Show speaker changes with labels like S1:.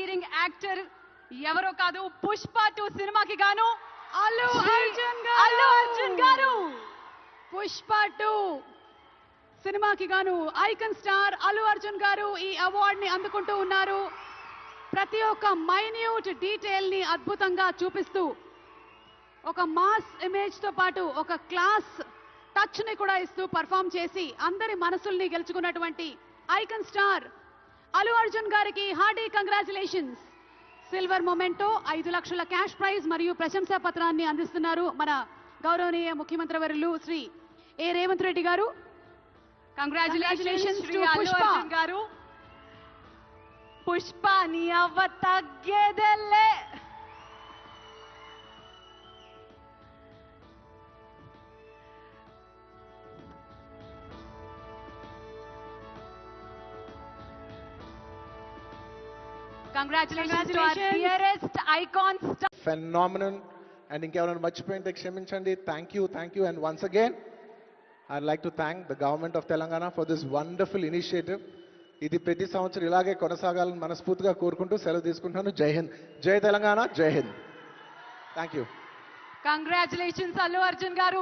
S1: Leading actor ఎవరో కాదు పుష్ప 2 సినిమాకి గాను అల్లు అర్జున్ గారు పుష్ప 2 సినిమాకి గాను ఐకాన్ స్టార్ అల్లు అర్జున్ గారు ఈ అవార్డ్ ని అందుకుంటూ ఉన్నారు. ప్రతి ఒక్క మైన్యూట్ డీటెయిల్ ని అద్భుతంగా చూపిస్తూ ఒక మాస్ ఇమేజ్ తో పాటు ఒక క్లాస్ టచ్ ని కూడా ఇస్తూ పర్ఫామ్ చేసి అందరి మనసుల్ని గెలుచుకున్నటువంటి ఐకాన్ స్టార్ అల్లు అర్జున్ గారికి హార్డీ కంగ్రాచులేషన్స్. సిల్వర్ మొమెంటో 5 లక్షల క్యాష్ ప్రైజ్ మరియు ప్రశంసా పత్రాన్ని అందిస్తున్నారు మన గౌరవనీయ ముఖ్యమంత్రి వర్యులు శ్రీ ఏ రేవంత్ రెడ్డి గారు. కంగ్రాచులేషన్స్ టు పుష్ప గారు. పుష్ప నీ అవ్వ తగ్గేదెల్లే. Congratulations to our dearest icon star.
S2: Phenomenon. And ఇంకెవరైనా మర్చిపోయింటే క్షమించండి. Thank you and once again I'd like to thank the government of Telangana for this wonderful initiative. ఇది ప్రతి సంవత్సరం ఇలాగే కొనసాగాలని మనస్ఫూర్తిగా కోరుకుంటూ సెలవు తీసుకుంటున్నాను. జై హింద్, జై తెలంగాణ, జై Hind. Thank you.
S1: Congratulations Allu Arjun garu.